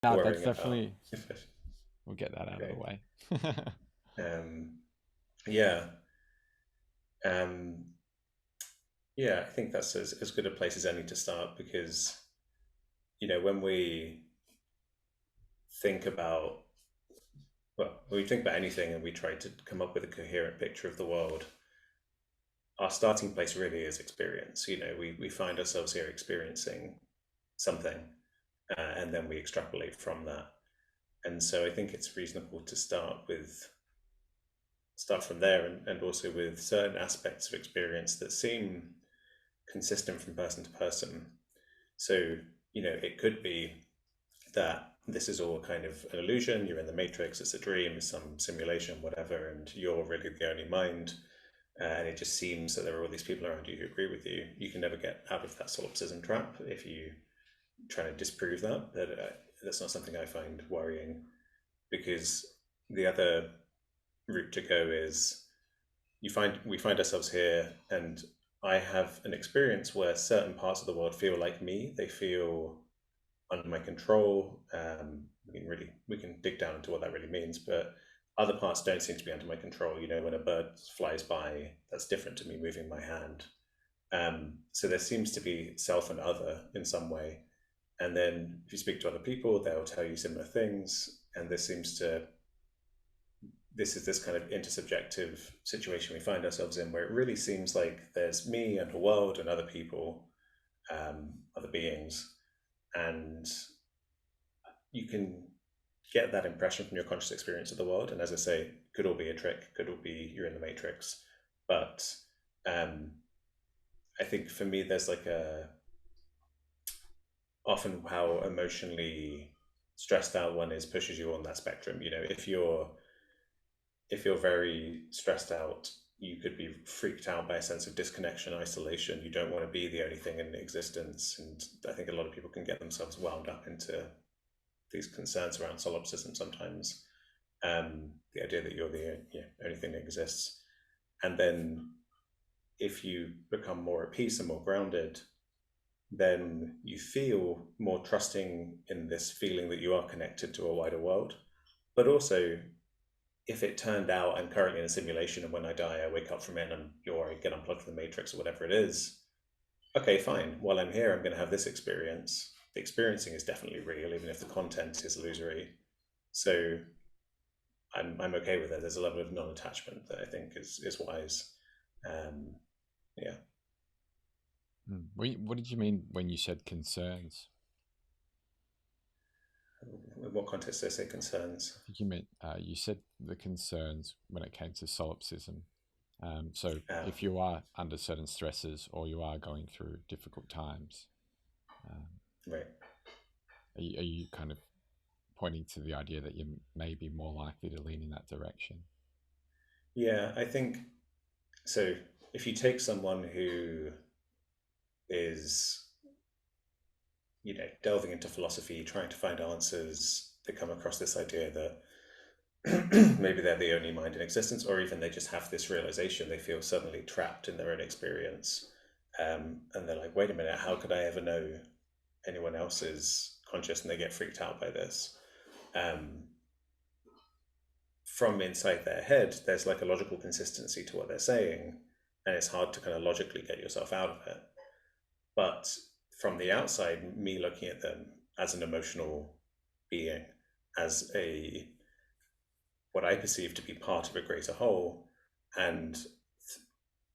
No, that's worrying about. definitely, we'll get that out of the Okay. way. Um, yeah. Um, yeah, I think that's as good a place as any to start because, when we think about, well, when we think about anything and we try to come up with a coherent picture of the world, our starting place really is experience. We find ourselves here experiencing something, and then we extrapolate from that. And so I think it's reasonable to start from there, and also with certain aspects of experience that seem consistent from person to person. So, it could be that this is all kind of an illusion. You're in the matrix, it's a dream, it's some simulation, whatever, and you're really the only mind. And it just seems that there are all these people around you who agree with you. You can never get out of that solipsism trap if you try to disprove that. But that's not something I find worrying, because the other route to go is we find ourselves here, and I have an experience where certain parts of the world feel like me. They feel under my control. We can dig down into what that really means, but other parts don't seem to be under my control. When a bird flies by, that's different to me moving my hand. So there seems to be self and other in some way. And then if you speak to other people, they'll tell you similar things. And this is this kind of intersubjective situation we find ourselves in, where it really seems like there's me and a world and other people, other beings, and you can get that impression from your conscious experience of the world. And as I say, could all be a trick, could all be you're in the matrix. But um, I think for me, there's like a often how emotionally stressed out one is pushes you on that spectrum. If you're very stressed out, you could be freaked out by a sense of disconnection, isolation. You don't want to be the only thing in existence. And I think a lot of people can get themselves wound up into these concerns around solipsism sometimes. The idea that you're the only thing that exists. And then if you become more at peace and more grounded, then you feel more trusting in this feeling that you are connected to a wider world. But also, if it turned out I'm currently in a simulation and when I die, I wake up from it and I get unplugged from the matrix or whatever it is, okay, fine. While I'm here, I'm going to have this experience. The experiencing is definitely real, even if the content is illusory. So I'm okay with it. There's a level of non-attachment that I think is wise. Um, yeah. What did you mean when you said concerns? In what context do I say I concerns? think you meant you said the concerns when it came to solipsism. So Ah, if you are under certain stresses or you are going through difficult times, um, right. are you kind of pointing to the idea that you may be more likely to lean in that direction? Yeah, I think so. If you take someone who is, delving into philosophy, trying to find answers, they come across this idea that maybe they're the only mind in existence, or even they just have this realization. They feel suddenly trapped in their own experience. And they're like, wait a minute, how could I ever know anyone else's conscious? And they get freaked out by this. Um, from inside their head, there's like a logical consistency to what they're saying, and it's hard to kind of logically get yourself out of it. But from the outside, me looking at them as an emotional being, as a what I perceive to be part of a greater whole, and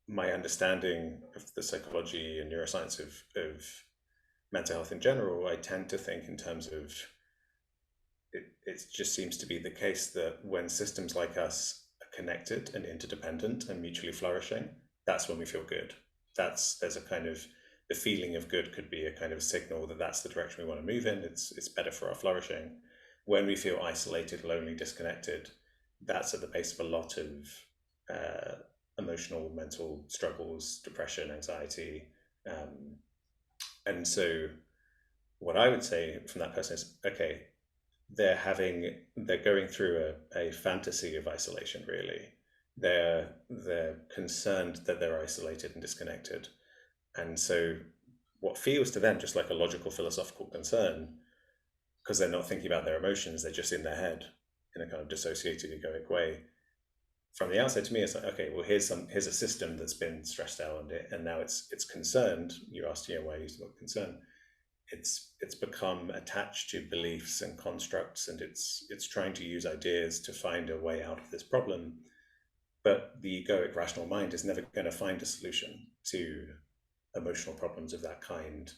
my understanding of the psychology and neuroscience of mental health in general, I tend to think in terms of it just seems to be the case that when systems like us are connected and interdependent and mutually flourishing, that's when we feel good. There's a kind of the feeling of good could be a kind of signal that that's the direction we want to move in. It's better for our flourishing. When we feel isolated, lonely, disconnected, that's at the base of a lot of uh, emotional, mental struggles, depression, anxiety, um, and so what I would say from that person is, okay, they're going through a fantasy of isolation, really. They're concerned that they're isolated and disconnected, and so what feels to them just like a logical philosophical concern because they're not thinking about their emotions, they're just in their head in a kind of dissociated egoic way. From the outside, to me, it's like, okay, well, here's a system that's been stressed out, and now it's concerned. You asked, why I use the word concern. It's become attached to beliefs and constructs, and it's trying to use ideas to find a way out of this problem. But the egoic rational mind is never going to find a solution to emotional problems of that kind.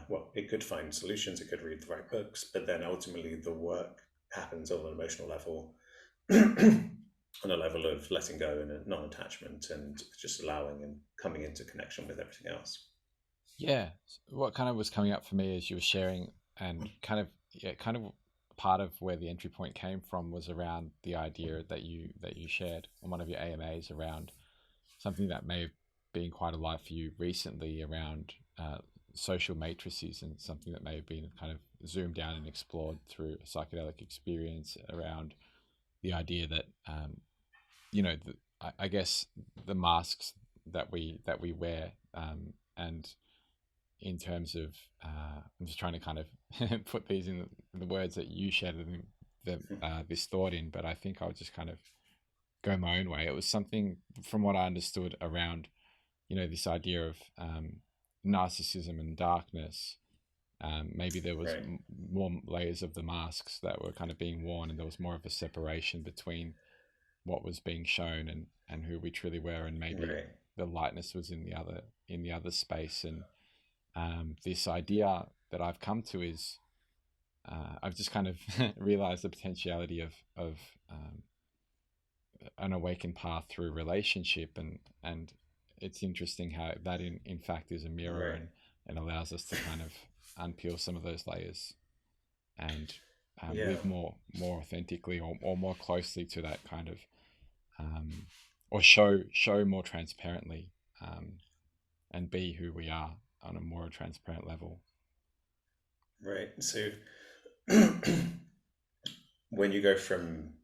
Well, it could find solutions, it could read the right books, but then ultimately the work happens on an emotional level, on a level of letting go and a non-attachment and just allowing and coming into connection with everything else. Yeah, what kind of was coming up for me as you were sharing, and kind of, yeah, kind of part of where the entry point came from was around the idea that you shared on one of your AMAs around something that may have been quite alive for you recently around social matrices, and something that may have been kind of zoomed down and explored through a psychedelic experience around the idea that I guess the masks that we wear, and in terms of I'm just trying to kind of put these in the words that you shared this thought in, but I think I'll just kind of go my own way. It was something from what I understood around this idea of narcissism and darkness. Maybe there was Right, more layers of the masks that were kind of being worn, and there was more of a separation between what was being shown and who we truly were, and maybe right, the lightness was in the other space. And this idea that I've come to is I've just kind of realized the potentiality of um, an awakened path through relationship, and it's interesting how that in fact is a mirror, right. and allows us to kind of unpeel some of those layers and Yeah, live more authentically, or more closely to that kind of um, or show more transparently, um, and be who we are on a more transparent level. right. So when you go from,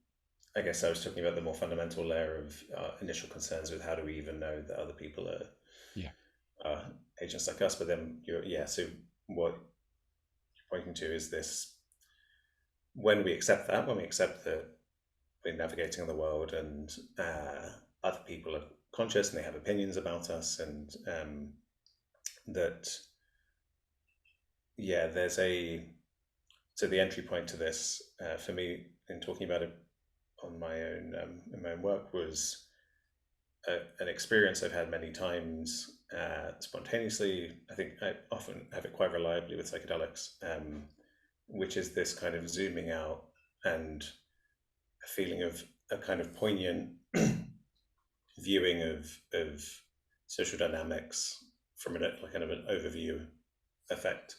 I guess I was talking about the more fundamental layer of initial concerns with how do we even know that other people Yeah. are agents like us, but then yeah, so what you're pointing to is this: when we accept that, when we accept that we're navigating in the world and other people are conscious and they have opinions about us, and that, yeah, there's a, so the entry point to this for me in talking about it on my own in my own work was an experience I've had many times spontaneously. I think I often have it quite reliably with psychedelics, which is this kind of zooming out and a feeling of a kind of poignant viewing of social dynamics from like kind of an overview effect.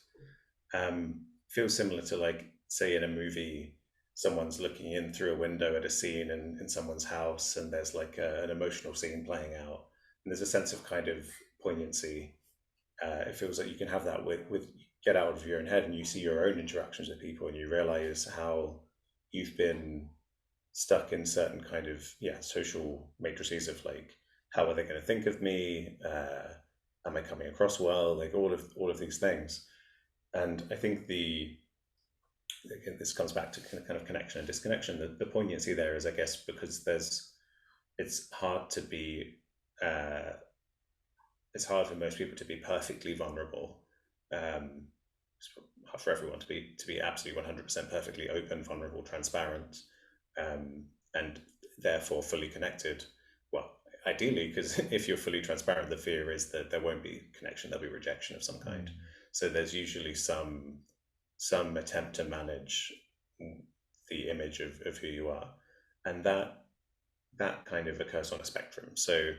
Feels similar to, like, say in a movie, someone's looking in through a window at a scene in someone's house, and there's like an emotional scene playing out, and there's a sense of kind of poignancy. It feels like you can have that with get out of your own head and you see your own interactions with people, and you realize how you've been stuck in certain kind of, yeah, social matrices of like, how are they going to think of me? Am I coming across well? Like all of these things. And I think this comes back to kind of connection and disconnection. The poignancy there is, I guess, because it's hard to be, uh, it's hard for most people to be perfectly vulnerable. Um, it's hard for everyone to be absolutely 100% perfectly open, vulnerable, transparent, and therefore fully connected. Well, ideally, because if you're fully transparent, the fear is that there won't be connection, there'll be rejection of some kind. Mm. So there's usually some attempt to manage the image of who you are, and that kind of occurs on a spectrum. So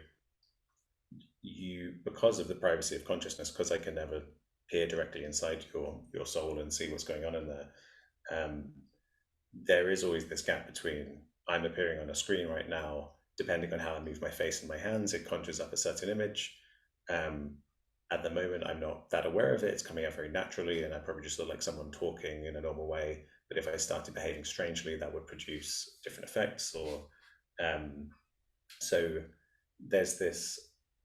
you, because of the privacy of consciousness, because I can never peer directly inside your soul and see what's going on in there, um, there is always this gap between, I'm appearing on a screen right now, depending on how I move my face and my hands, it conjures up a certain image. um, at the moment, I'm not that aware of it. It's coming out very naturally, and I probably just look like someone talking in a normal way. But if I started behaving strangely, that would produce different effects. Or um, so there's this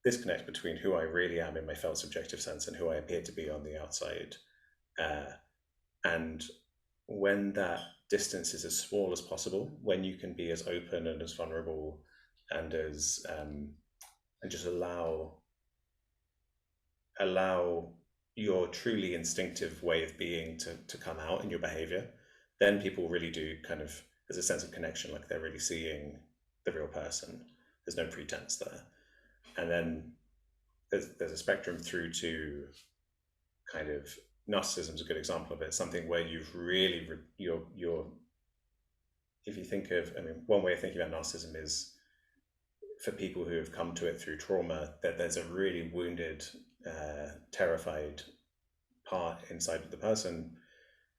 disconnect between who I really am in my felt subjective sense and who I appear to be on the outside. Uh, and when that distance is as small as possible, when you can be as open and as vulnerable and as and just allow your truly instinctive way of being to come out in your behavior, then people really do kind of, there's a sense of connection, like they're really seeing the real person. There's no pretense there. And then there's a spectrum through to kind of narcissism is a good example of it. Something where you've really you're if you think of, I mean, one way of thinking about narcissism is for people who have come to it through trauma, that there's a really wounded, terrified part inside of the person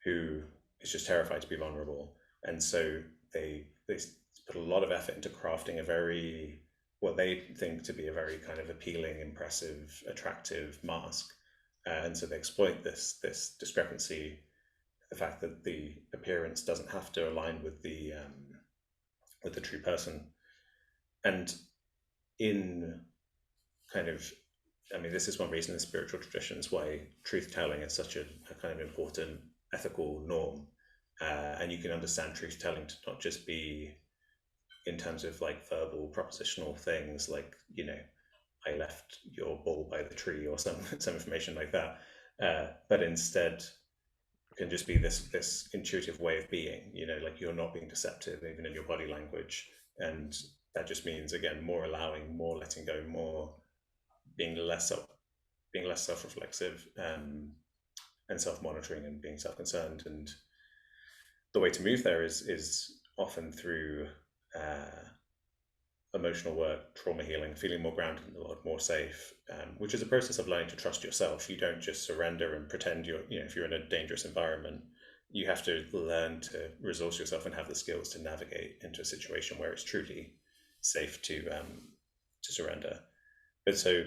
who is just terrified to be vulnerable, and so they put a lot of effort into crafting a very, what they think to be a very kind of appealing, impressive, attractive mask, and so they exploit this discrepancy, the fact that the appearance doesn't have to align with the true person. And in kind of, I mean, this is one reason in spiritual traditions why truth telling is such a kind of important ethical norm. And you can understand truth telling to not just be in terms of like verbal propositional things like, you know, I left your ball by the tree or some information like that, but instead can just be this intuitive way of being, you know, like you're not being deceptive even in your body language. And that just means, again, more allowing, more letting go, more being less self-reflexive, and self-monitoring and being self-concerned. And the way to move there is often through emotional work, trauma healing, feeling more grounded in the world, more safe, which is a process of learning to trust yourself. You don't just surrender and pretend you're, you know, if you're in a dangerous environment, you have to learn to resource yourself and have the skills to navigate into a situation where it's truly safe to surrender. But so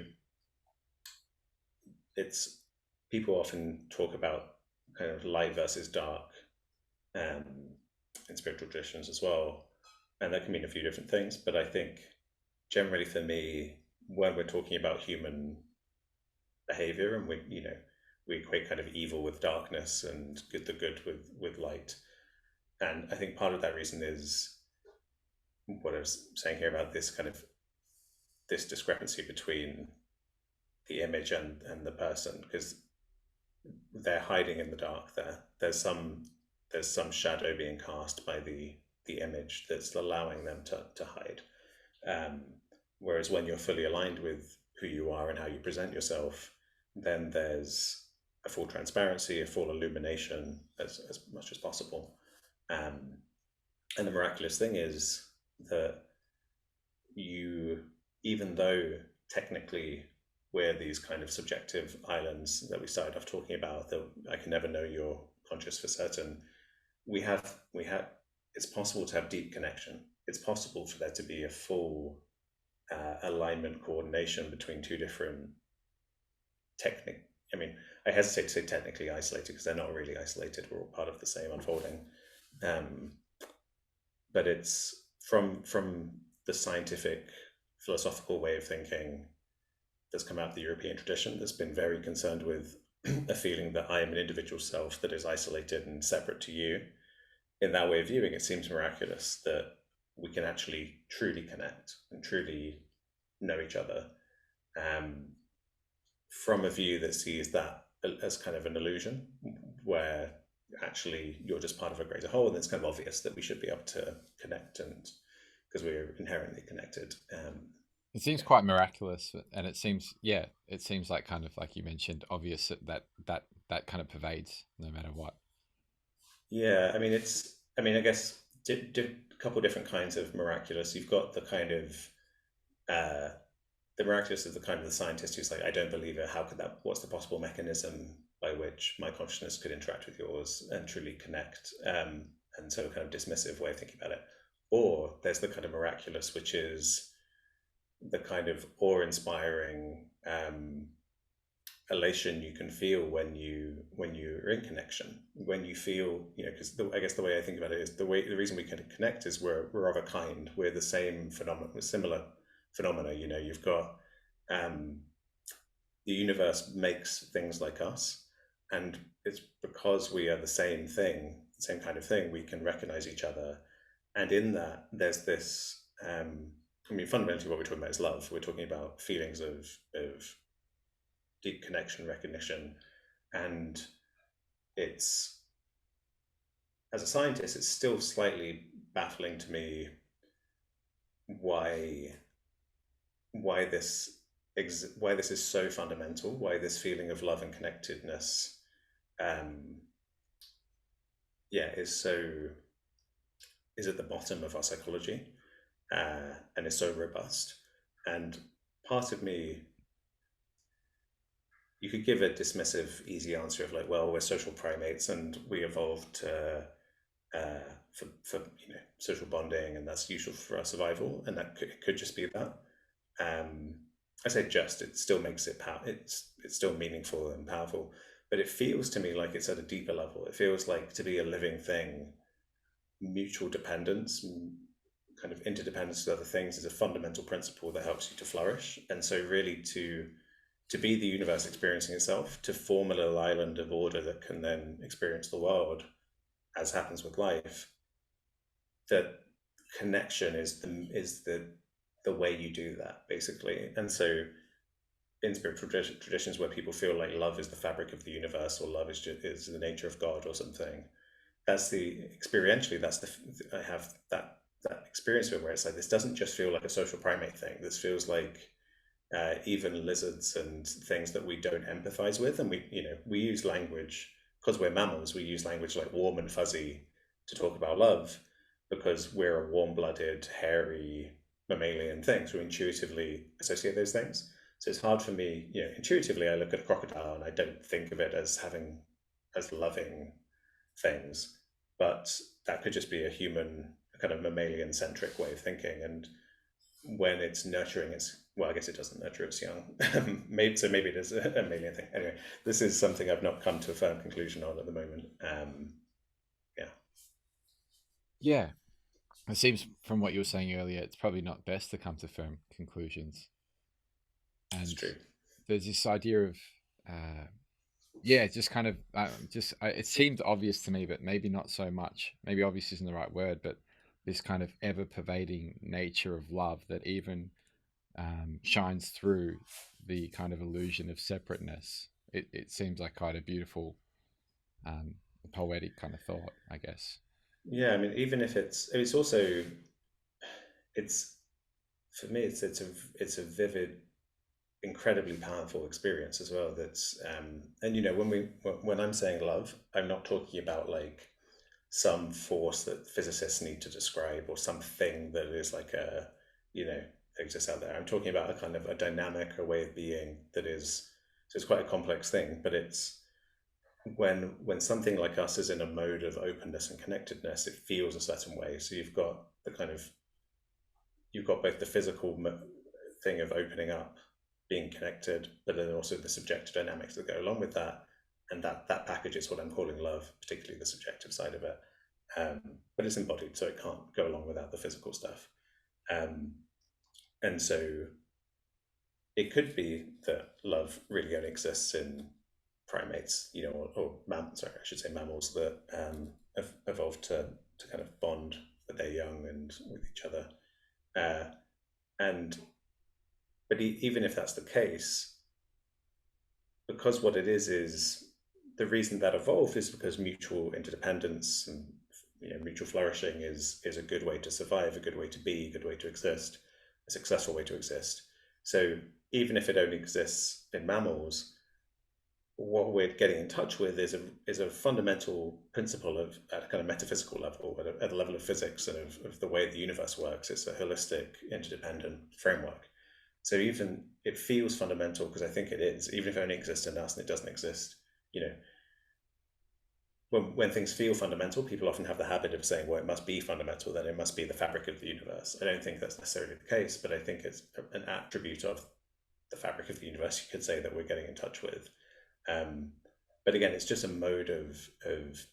it's, people often talk about kind of light versus dark, in spiritual traditions as well, and that can mean a few different things. But I think generally for me, when we're talking about human behavior, and we, you know, we equate kind of evil with darkness and the good with light. And I think part of that reason is what I was saying here about this kind of, this discrepancy between the image and the person, because they're hiding in the dark there. There's some shadow being cast by the image that's allowing them to hide. Whereas when you're fully aligned with who you are and how you present yourself, then there's a full transparency, a full illumination as much as possible. And the miraculous thing is that you, even though technically we're these kind of subjective islands that we started off talking about, that I can never know you're conscious for certain, we have it's possible to have deep connection. It's possible for there to be a full alignment, coordination between two different technique. I mean, I hesitate to say technically isolated because they're not really isolated. We're all part of the same unfolding. But it's from the scientific, philosophical way of thinking that's come out of the European tradition that's been very concerned with a feeling that I am an individual self that is isolated and separate to you. In that way of viewing, it seems miraculous that we can actually truly connect and truly know each other, from a view that sees that as kind of an illusion, where actually you're just part of a greater whole, and it's kind of obvious that we should be able to connect, and because we're inherently connected. It seems quite miraculous, and it seems, yeah, it seems like kind of like you mentioned, obvious that kind of pervades no matter what. Yeah, I mean, I guess a couple of different kinds of miraculous. You've got the kind of uh, the miraculous is the kind of the scientist who's like, I don't believe it. How could that? What's the possible mechanism by which my consciousness could interact with yours and truly connect? And so, kind of dismissive way of thinking about it. Or there's the kind of miraculous, which is the kind of awe-inspiring elation you can feel when you're in connection, when you feel, you know, because I guess the way I think about it is the reason we can connect is we're of a kind, we're the same phenomenon, similar phenomena. You know, you've got the universe makes things like us, and it's because we are the same thing same kind of thing. We can recognize each other, and in that, there's this. I mean, fundamentally, what we're talking about is love. We're talking about feelings of deep connection, recognition, and it's as a scientist, it's still slightly baffling to me why why this why this is so fundamental, why this feeling of love and connectedness, um, yeah, is at the bottom of our psychology, and is so robust. And part of me, you could give a dismissive, easy answer of like, well, we're social primates and we evolved for social bonding, and that's useful for our survival, and that could just be that. Um, I say just, it still makes it it's still meaningful and powerful, but it feels to me like it's at a deeper level. It feels like to be a living thing, mutual dependence, kind of interdependence with other things is a fundamental principle that helps you to flourish. And so really to be the universe experiencing itself, to form a little island of order that can then experience the world, as happens with life, that connection is the way you do that, basically. And so in spiritual traditions where people feel like love is the fabric of the universe, or love is the nature of God or something, that's the experientially that's the I have that experience of it, where it's like this doesn't just feel like a social primate thing. This feels like even lizards and things that we don't empathize with, and we use language because we're mammals. We use language like warm and fuzzy to talk about love because we're a warm-blooded, hairy mammalian thing, so we intuitively associate those things. So it's hard for me, intuitively, I look at a crocodile and I don't think of it as having as loving things, but that could just be a human, a kind of mammalian centric way of thinking. And when it's nurturing its, well, I guess it doesn't nurture its young. Maybe it is a mammalian thing. Anyway, this is something I've not come to a firm conclusion on at the moment. Yeah, Yeah, it seems from what you were saying earlier, it's probably not best to come to firm conclusions. it's And true. there's this idea of, uh, yeah, just kind of, it seemed obvious to me, but maybe not so much. Maybe obvious isn't the right word, but this kind of ever pervading nature of love that even shines through the kind of illusion of separateness. It seems like quite a beautiful, um, poetic kind of thought, I guess. Yeah, I mean, even if it's also it's for me, it's a vivid, incredibly powerful experience as well. That's and when I'm saying love, I'm not talking about like some force that physicists need to describe, or something that is like a you know that exists out there. I'm talking about a kind of a dynamic, a way of being that is, so it's quite a complex thing, but it's when something like us is in a mode of openness and connectedness, it feels a certain way. So you've got both the physical thing of opening up, being connected, but then also the subjective dynamics that go along with that. And that package is what I'm calling love, particularly the subjective side of it. But it's embodied, so it can't go along without the physical stuff. Um, and so it could be that love really only exists in primates, sorry, I should say mammals that have evolved to kind of bond with their young and with each other. Uh, and but even if that's the case, because what it is the reason that evolved is because mutual interdependence and mutual flourishing is a good way to survive, a good way to be, a good way to exist, a successful way to exist. So even if it only exists in mammals, what we're getting in touch with is a fundamental principle of at a kind of metaphysical level, at a level of physics and of the way the universe works. It's a holistic, interdependent framework. So even it feels fundamental because I think it is, even if it only exists in us and it doesn't exist, you know, when things feel fundamental, people often have the habit of saying, well, it must be fundamental, then it must be the fabric of the universe. I don't think that's necessarily the case, but I think it's an attribute of the fabric of the universe, you could say, that we're getting in touch with. Um, but again, it's just a mode of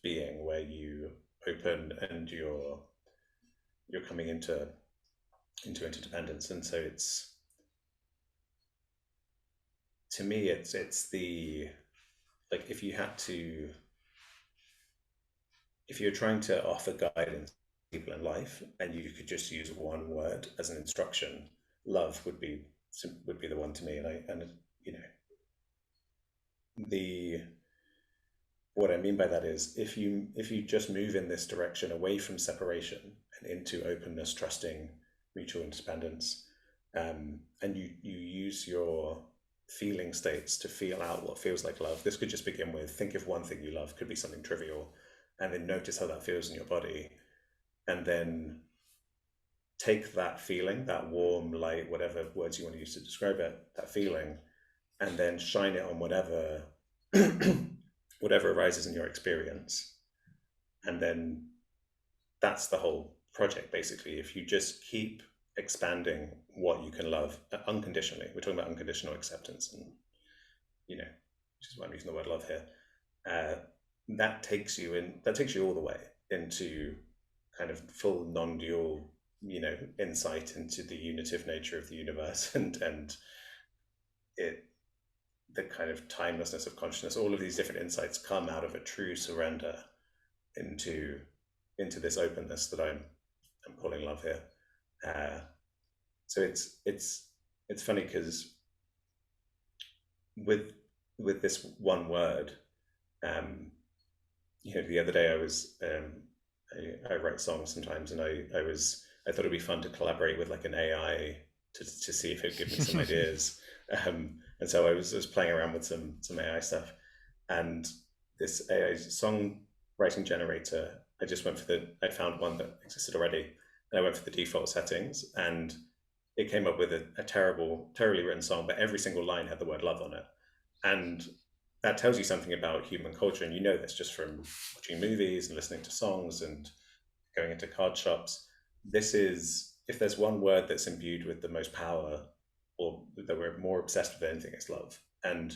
being where you open and you're coming into interdependence. And so it's, to me, it's the, like, if if you're trying to offer guidance to people in life and you could just use one word as an instruction, love would be the one to me. And you know, the what I mean by that is if you just move in this direction away from separation and into openness, trusting, mutual independence, and you use your feeling states to feel out what feels like love. This could just begin with think of one thing you love, could be something trivial, and then notice how that feels in your body, and then take that feeling, that warm, light, whatever words you want to use to describe it, that feeling, and then shine it on whatever whatever arises in your experience. And then that's the whole project basically. If you just keep expanding what you can love unconditionally, we're talking about unconditional acceptance, and which is why I'm using the word love here. uh, that takes you all the way into kind of full non-dual insight into the unitive nature of the universe, and it the kind of timelessness of consciousness. All of these different insights come out of a true surrender into this openness that I'm calling love here. uh, so it's funny because with this one word, um, the other day I write songs sometimes, and I thought it'd be fun to collaborate with like an AI to see if it'd give me some ideas. And so I was playing around with some AI stuff, and this AI song writing generator. I found one that existed already, and I went for the default settings, and it came up with a terribly written song, but every single line had the word love on it. And that tells you something about human culture. And you know this just from watching movies and listening to songs and going into card shops. This is, if there's one word that's imbued with the most power, or that we're more obsessed with anything, it's love. And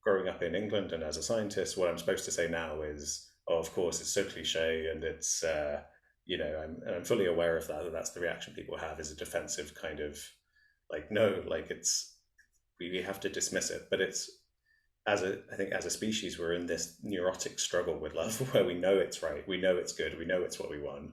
growing up in England and as a scientist, what I'm supposed to say now is, oh, of course, it's so cliche, and I'm fully aware of that. That's the reaction people have, is a defensive kind of like, no, like we have to dismiss it. But it's, I think as a species, we're in this neurotic struggle with love where we know it's right, we know it's good, we know it's what we want,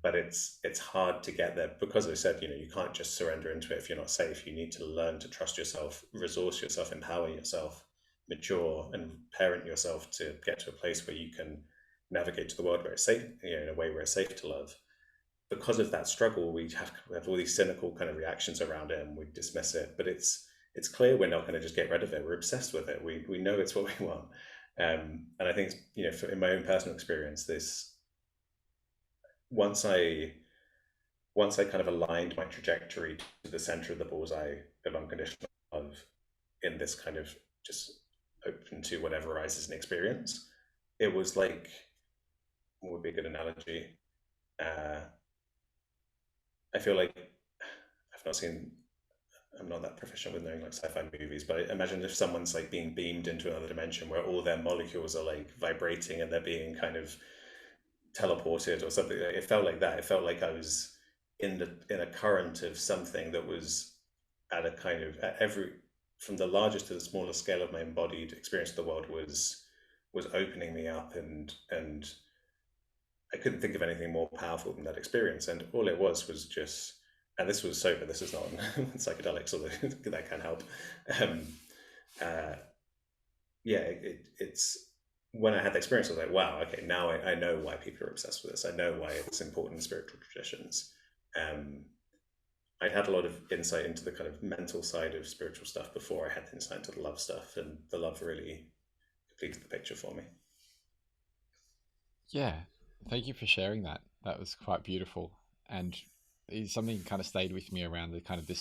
but it's hard to get there because, as I said, you can't just surrender into it if you're not safe. You need to learn to trust yourself, resource yourself, empower yourself, mature and parent yourself to get to a place where you can navigate to the world where it's safe, in a way where it's safe to love. Because of that struggle, we have all these cynical kind of reactions around it, and we dismiss it. But it's clear we're not going to just get rid of it. We're obsessed with it. We know it's what we want. And I think, in my own personal experience, this once I kind of aligned my trajectory to the center of the bullseye of unconditional love, in this kind of just open to whatever arises in experience, it was like, what would be a good analogy? Uh, I feel like I've not seen I'm not that proficient with knowing like sci-fi movies, but imagine if someone's like being beamed into another dimension where all their molecules are like vibrating and they're being kind of teleported or something. It felt like that. It felt like I was in a current of something that was at a kind of at every from the largest to the smallest scale of my embodied experience of the world was opening me up, and I couldn't think of anything more powerful than that experience. And all it was just, and this was sober. This is not psychedelics, although that can help. Um, uh, yeah, it's when I had the experience, I was like, wow, okay, now I know why people are obsessed with this. I know why it's important in spiritual traditions. Um, I'd had a lot of insight into the kind of mental side of spiritual stuff before I had the insight into the love stuff, and the love really completed the picture for me. Yeah, thank you for sharing that. That was quite beautiful, and it's something kind of stayed with me around the kind of this